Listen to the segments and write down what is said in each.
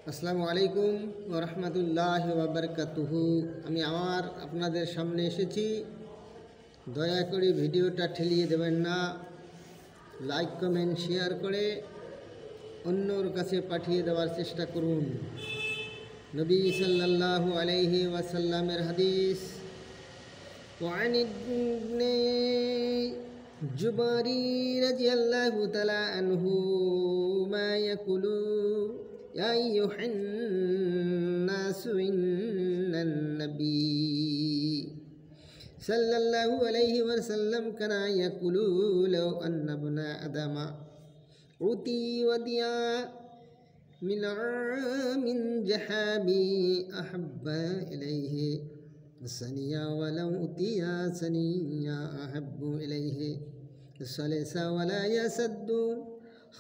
আসসালামু আলাইকুম ওয়া রাহমাতুল্লাহি ওয়া বারাকাতুহু। আমি আবার আপনাদের সামনে এসেছি। দয়া করে ভিডিওটা ঠেলিয়ে দেবেন না, লাইক কমেন্ট শেয়ার করে অন্যর কাছে পাঠিয়ে দেওয়ার চেষ্টা করুন। নবী সাল্লাল্লাহু আলাইহি ওয়াসাল্লামের হাদিস, وعن ابن جبير رضي الله تعالى عنه ما يقول يا أيها الناس إن النبي صلى الله عليه وسلم كان يقول لو أن ابن آدم أوتي وديا من جحابي أحب إليه الثانية ولو أوتي ثانية أحب إليه الثالثة ولا يسد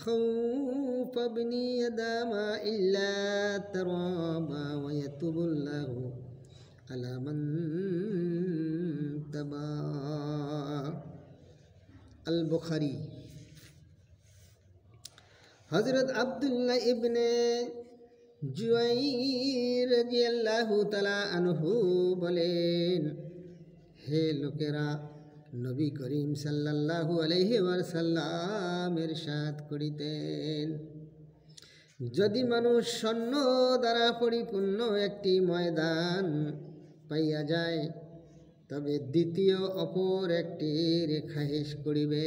خوف ابن آدم إلا ترابا ويتوب الله على من تبا। البخاري। হযরত আব্দুল্লাহ ইবনে জুবাইর রাদিয়াল্লাহু তাআলা আনহু বলেন, হে লোকেরা, নবী করিম সাল্লাল্লাহু আলাইহি ওয়াসাল্লাম ইরশাদ করিতেন, যদি মানুষ স্বর্ণ দ্বারা পরিপূর্ণ একটি ময়দান পাইয়া যায়, তবে দ্বিতীয় অপর একটি খাহিশ করিবে,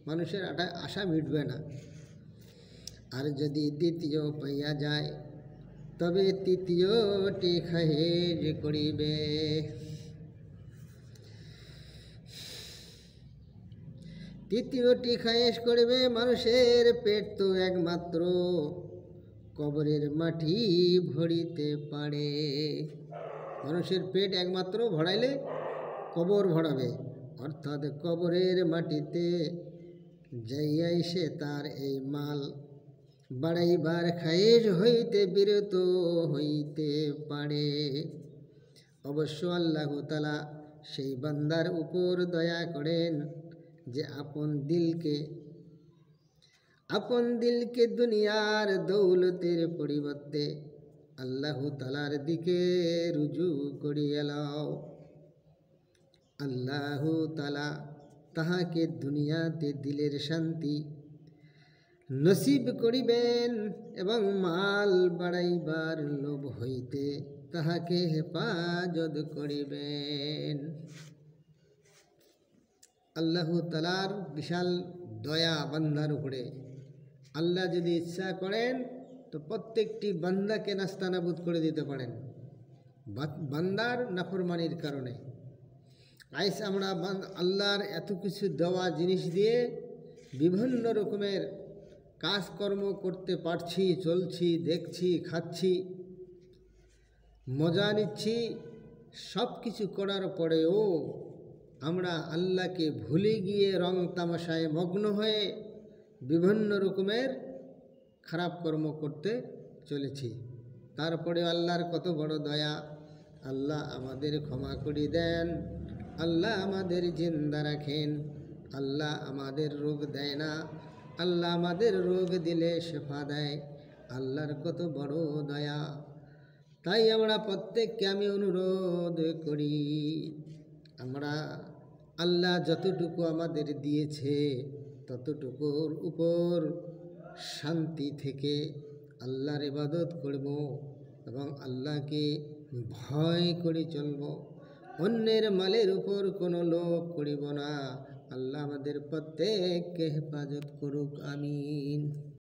মানুষের আশা মিটবে না। আর যদি দ্বিতীয় পাইয়া যায়, তবে তৃতীয়টি খাহিশ করিবে। তৃতীয়টি খাহিশ করিবে। মানুষের পেট তো একমাত্র কবরের মাটি ভরিতে পারে। মানুষের পেট একমাত্র ভরাইলে কবর ভরাবে, অর্থাৎ কবরের মাটিতে যাইয়াই সে তার এই মাল বাড়াইবার খাহিশ হইতে বিরত হইতে পারে। অবশ্য আল্লাহ তাআলা সেই বান্দার উপর দয়া করেন যে আপন দিলকে দুনিয়ার দৌলতের পরিবর্তে আল্লাহ তাআলার দিকে রুজু করিয়া লও। আল্লাহ তাআলা তাহাকে দুনিয়াতে দিলের শান্তি নসিব করিবেন এবং মাল বাড়াইবার লোভ হইতে তাহাকে হেফাজত করিবেন। আল্লাহ তাআলার বিশাল দয়া বান্দার উপরে। আল্লাহ যদি ইচ্ছা করেন তো প্রত্যেকটি বান্দাকে নাস্তানাবুদ করে দিতে পারেন বান্দার নাফরমানির কারণে। আইস আমরা আল্লাহর এত কিছু দেওয়া জিনিস দিয়ে বিভিন্ন রকমের কাজকর্ম করতে পারছি, চলছি, দেখছি, খাচ্ছি, মজা নিচ্ছি। সব কিছু করার পরেও আমরা আল্লাহকে ভুলে গিয়ে রং তামাশায় মগ্ন হয়ে বিভিন্ন রকমের খারাপ কর্ম করতে চলেছি। তারপরে আল্লাহর কত বড় দয়া, আল্লাহ আমাদের ক্ষমা করে দেন, আল্লাহ আমাদের জিন্দা রাখেন, আল্লাহ আমাদের রোগ দেয় না, আল্লাহ আমাদের রোগ দিলে শেফা দেয়। আল্লাহর কত বড় দয়া। তাই আমরা প্রত্যেককে আমি অনুরোধ করি, আমরা আল্লাহ যতটুকু আমাদের দিয়েছে ততটুকুর উপর শান্তি থেকে আল্লাহর ইবাদত করব এবং আল্লাহকে ভয় করে চলব। অন্যের মালের উপর কোনো লোভ করিব না। আল্লাহ আমাদের প্রত্যেককে হেফাজত করুক। আমিন।